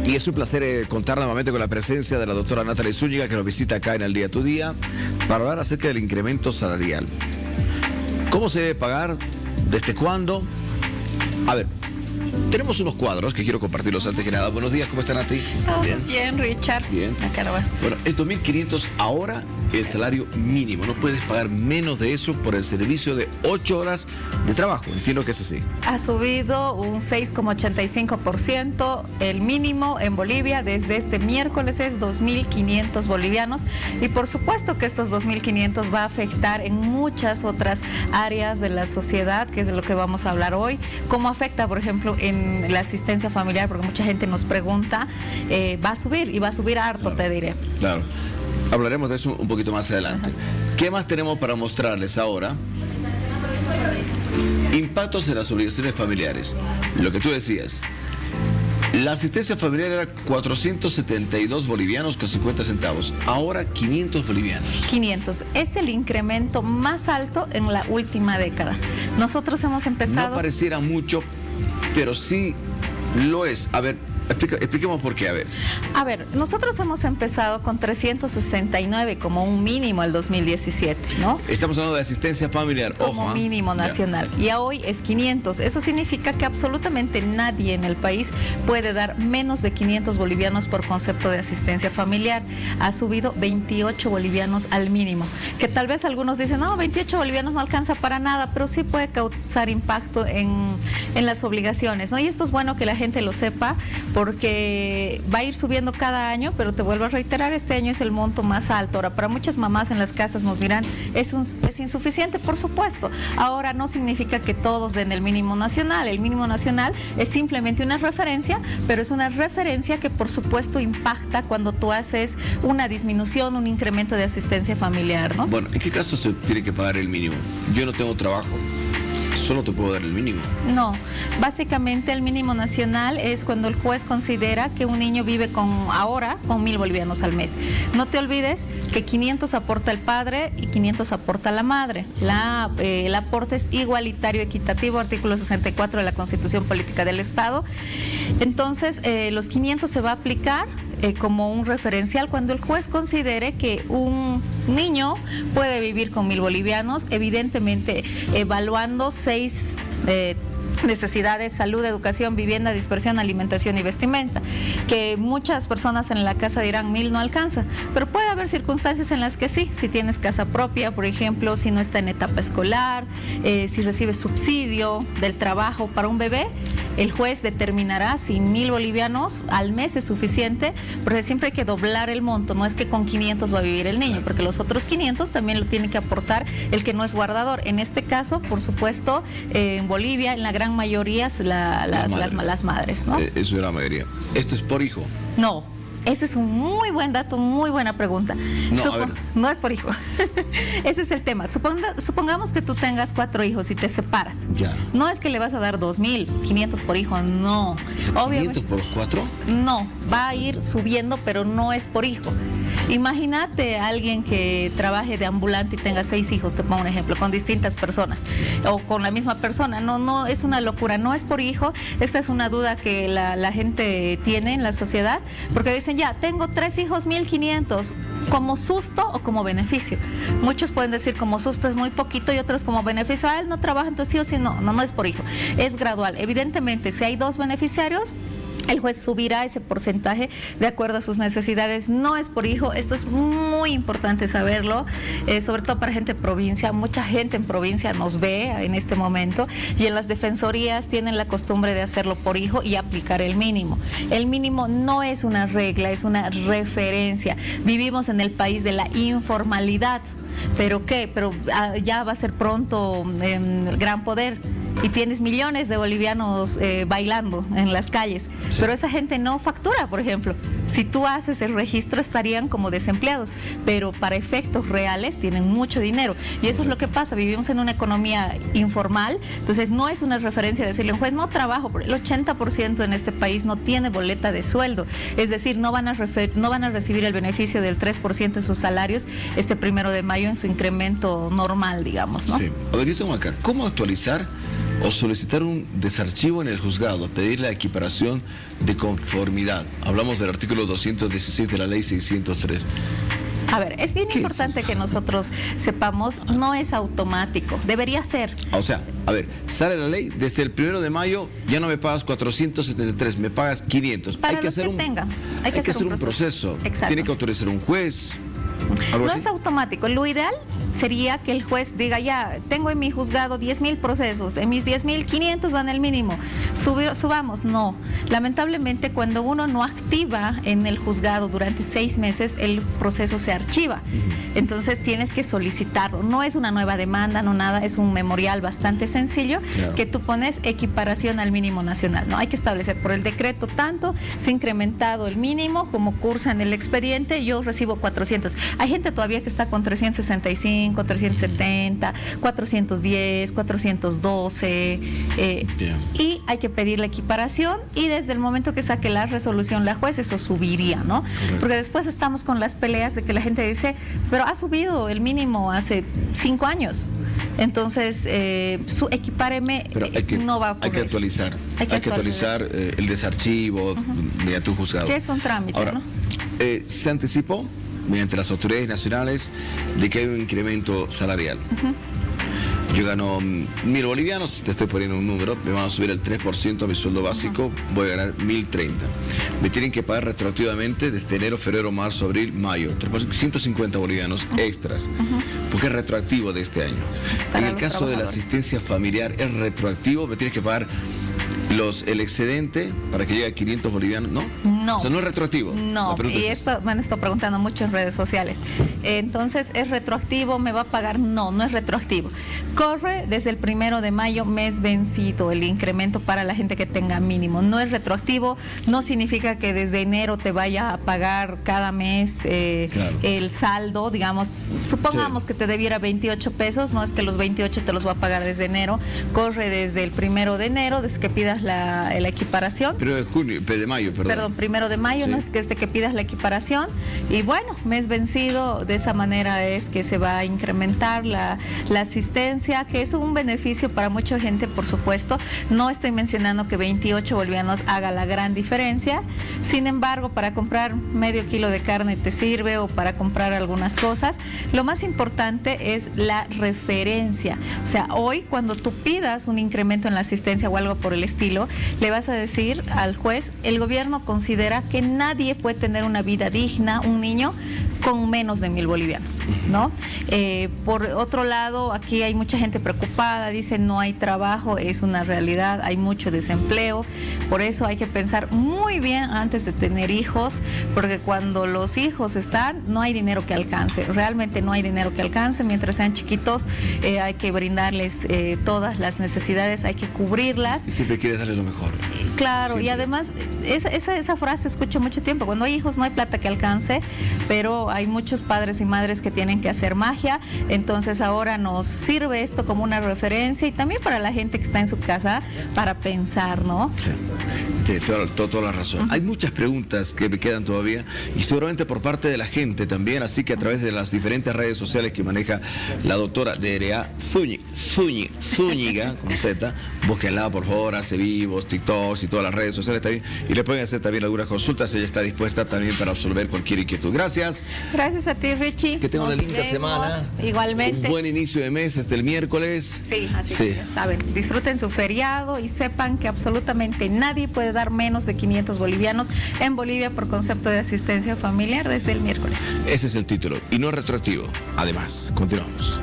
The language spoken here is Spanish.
Y es un placer contar nuevamente con la presencia de la doctora Natalie Zúñiga, que nos visita acá en El Día a Tu Día, para hablar acerca del incremento salarial. ¿Cómo se debe pagar? ¿Desde cuándo? A ver, tenemos unos cuadros que quiero compartirlos antes que nada. Buenos días, ¿cómo están, Nati? Todo bien, Richard. Bien. Acá lo vas. Bueno, es 2.500 ahora el salario mínimo. No puedes pagar menos de eso por el servicio de 8 horas de trabajo. Entiendo que es así. Ha subido un 6,85%. El mínimo en Bolivia desde este miércoles es 2.500 bolivianos. Y por supuesto que estos 2.500 va a afectar en muchas otras áreas de la sociedad, que es de lo que vamos a hablar hoy. ¿Cómo afecta, por ejemplo, en la asistencia familiar? Porque mucha gente nos pregunta. Va a subir y va a subir harto, Claro. te diré. Claro. Hablaremos de eso un poquito más adelante. ¿Qué más tenemos para mostrarles ahora? Impactos en las obligaciones familiares. Lo que tú decías. La asistencia familiar era 472 bolivianos con 50 centavos. Ahora 500 bolivianos. 500. Es el incremento más alto en la última década. Nosotros hemos empezado... No pareciera mucho, pero sí lo es. A ver, expliquemos por qué. A ver, nosotros hemos empezado con 369 como un mínimo el 2017, ¿no? Estamos hablando de asistencia familiar, Como ojo. mínimo nacional. Y a hoy es 500. Eso significa que absolutamente nadie en el país puede dar menos de 500 bolivianos por concepto de asistencia familiar. Ha subido 28 bolivianos al mínimo. Que tal vez algunos dicen, no, 28 bolivianos no alcanza para nada, pero sí puede causar impacto en las obligaciones, ¿no? Y esto es bueno que la gente lo sepa, porque va a ir subiendo cada año, pero te vuelvo a reiterar, este año es el monto más alto. Ahora, para muchas mamás en las casas nos dirán, es insuficiente, por supuesto. Ahora, no significa que todos den el mínimo nacional. El mínimo nacional es simplemente una referencia, pero es una referencia que, por supuesto, impacta cuando tú haces una disminución, un incremento de asistencia familiar, ¿no? Bueno, ¿en qué caso se tiene que pagar el mínimo? Yo no tengo trabajo. Solo te puedo dar el mínimo. No, básicamente el mínimo nacional es cuando el juez considera que un niño vive con 1.000 bolivianos al mes. No te olvides que 500 aporta el padre y 500 aporta la madre. El aporte es igualitario, equitativo, artículo 64 de la Constitución Política del Estado. Entonces, los 500 se va a aplicar como un referencial cuando el juez considere que un niño puede vivir con 1.000 bolivianos, evidentemente evaluando 6 necesidades: salud, educación, vivienda, dispersión, alimentación y vestimenta, que muchas personas en la casa dirán 1.000 no alcanza, pero puede haber circunstancias en las que sí, si tienes casa propia, por ejemplo, si no está en etapa escolar, si recibes subsidio del trabajo para un bebé. El juez determinará si 1.000 bolivianos al mes es suficiente, porque siempre hay que doblar el monto. No es que con 500 va a vivir el niño, porque los otros 500 también lo tiene que aportar el que no es guardador. En este caso, por supuesto, en Bolivia, en la gran mayoría, las madres, ¿no? Eso es la mayoría. ¿Esto es por hijo? No. Ese es un muy buen dato, muy buena pregunta. No es por hijo. Ese es el tema. Supongamos que tú tengas 4 hijos y te separas. Ya. No es que le vas a dar 2.500 por hijo, no. ¿500 por 4? No, va a ir subiendo, pero no es por hijo. Imagínate a alguien que trabaje de ambulante y tenga 6 hijos, te pongo un ejemplo, con distintas personas o con la misma persona. No, es una locura, no es por hijo. Esta es una duda que la gente tiene en la sociedad, porque dicen, ya, tengo 3 hijos, 1.500, ¿como susto o como beneficio? Muchos pueden decir como susto es muy poquito y otros como beneficio. Él no trabaja, entonces sí o sí, no es por hijo. Es gradual. Evidentemente, si hay 2 beneficiarios, el juez subirá ese porcentaje de acuerdo a sus necesidades. No es por hijo, esto es muy importante saberlo, sobre todo para gente de provincia. Mucha gente en provincia nos ve en este momento y en las defensorías tienen la costumbre de hacerlo por hijo y aplicar el mínimo. El mínimo no es una regla, es una referencia. Vivimos en el país de la informalidad. ¿Pero qué? Pero ya va a ser pronto el gran poder. Y tienes millones de bolivianos bailando en las calles, sí. Pero esa gente no factura, por ejemplo. Si tú haces el registro, estarían como desempleados, pero para efectos reales tienen mucho dinero. Y eso es lo que pasa, vivimos en una economía informal, entonces no es una referencia decirle a un juez, no trabajo, el 80% en este país no tiene boleta de sueldo, es decir, no van a recibir el beneficio del 3% de sus salarios este 1 de mayo en su incremento normal, digamos, ¿no? Sí. A ver, yo tengo acá, ¿cómo actualizar o solicitar un desarchivo en el juzgado, pedir la equiparación de conformidad. Hablamos del artículo 216 de la ley 603. A ver, es bien importante que nosotros sepamos, no es automático, debería ser. O sea, a ver, sale la ley, desde el 1 de mayo ya no me pagas 473, me pagas 500. Para los que tengan, hay que hacer un proceso. Exacto. Tiene que autorizar un juez. No es automático. Lo ideal sería que el juez diga, ya, tengo en mi juzgado 10,000 procesos, en mis 10,000, 500 dan el mínimo, subamos. No, lamentablemente cuando uno no activa en el juzgado durante 6 meses, el proceso se archiva. Entonces tienes que solicitarlo. No es una nueva demanda, no nada, es un memorial bastante sencillo, claro, que tú pones equiparación al mínimo nacional. No hay que establecer por el decreto tanto, se ha incrementado el mínimo, como cursa en el expediente, yo recibo 400. Hay gente todavía que está con 365, 370, 410, 412, y hay que pedir la equiparación, y desde el momento que saque la resolución la juez, eso subiría, ¿no? Correcto. Porque después estamos con las peleas de que la gente dice, pero ha subido el mínimo hace 5 años. Entonces, equipáreme, no va a ocurrir. Hay que actualizar el desarchivo mediante un juzgado. Que es un trámite, ahora, ¿no? Se anticipó mediante las autoridades nacionales de que hay un incremento salarial. Yo gano 1.000 bolivianos, te estoy poniendo un número, me van a subir el 3% a mi sueldo básico, voy a ganar 1.030. Me tienen que pagar retroactivamente desde enero, febrero, marzo, abril, mayo, 150 bolivianos extras, porque es retroactivo de este año. En el caso de la asistencia familiar, es retroactivo, me tienes que pagar el excedente para que llegue a 500 bolivianos, ¿no? No. O sea, no es retroactivo. No, y esto me han estado preguntando mucho en redes sociales. Entonces, ¿es retroactivo? ¿Me va a pagar? No, no es retroactivo. Corre desde el 1 de mayo, mes vencido, el incremento para la gente que tenga mínimo. No es retroactivo, no significa que desde enero te vaya a pagar cada mes claro, el saldo, digamos, supongamos que te debiera 28 pesos, no es que los 28 te los va a pagar desde enero, corre desde el 1 de enero, desde que pidas la equiparación. Pero de mayo, perdón. Perdón, 1 de mayo, sí, no es que desde que pidas la equiparación, y bueno, mes vencido, de esa manera es que se va a incrementar la asistencia, que es un beneficio para mucha gente, por supuesto. No estoy mencionando que 28 bolivianos haga la gran diferencia, sin embargo, para comprar medio kilo de carne te sirve, o para comprar algunas cosas. Lo más importante es la referencia, o sea, hoy cuando tú pidas un incremento en la asistencia o algo por el estilo, le vas a decir al juez, el gobierno considera que nadie puede tener una vida digna, un niño, con menos de 1.000 bolivianos, ¿no? Por otro lado, aquí hay mucha gente preocupada, dicen no hay trabajo, es una realidad, hay mucho desempleo, por eso hay que pensar muy bien antes de tener hijos, porque cuando los hijos están, no hay dinero que alcance, realmente no hay dinero que alcance, mientras sean chiquitos hay que brindarles todas las necesidades, hay que cubrirlas. Y siempre quieres darles lo mejor. Claro, siempre. Y además, esa frase escucho mucho tiempo, cuando hay hijos no hay plata que alcance, pero hay muchos padres y madres que tienen que hacer magia, entonces ahora nos sirve esto como una referencia y también para la gente que está en su casa para pensar, ¿no? Sí, toda la razón. Hay muchas preguntas que me quedan todavía y seguramente por parte de la gente también, así que a través de las diferentes redes sociales que maneja la doctora Nerea Zúñiga, con Z, búsquenla por favor, hace vivos, TikToks y todas las redes sociales también, y le pueden hacer también algunas consultas, ella está dispuesta también para absolver cualquier inquietud. Gracias. Gracias a ti, Richie. Que tenga una linda semana. Igualmente. Un buen inicio de mes, hasta el miércoles. Sí, así que ya saben, disfruten su feriado y sepan que absolutamente nadie puede dar menos de 500 bolivianos en Bolivia por concepto de asistencia familiar desde el miércoles. Ese es el título y no es retroactivo. Además, continuamos.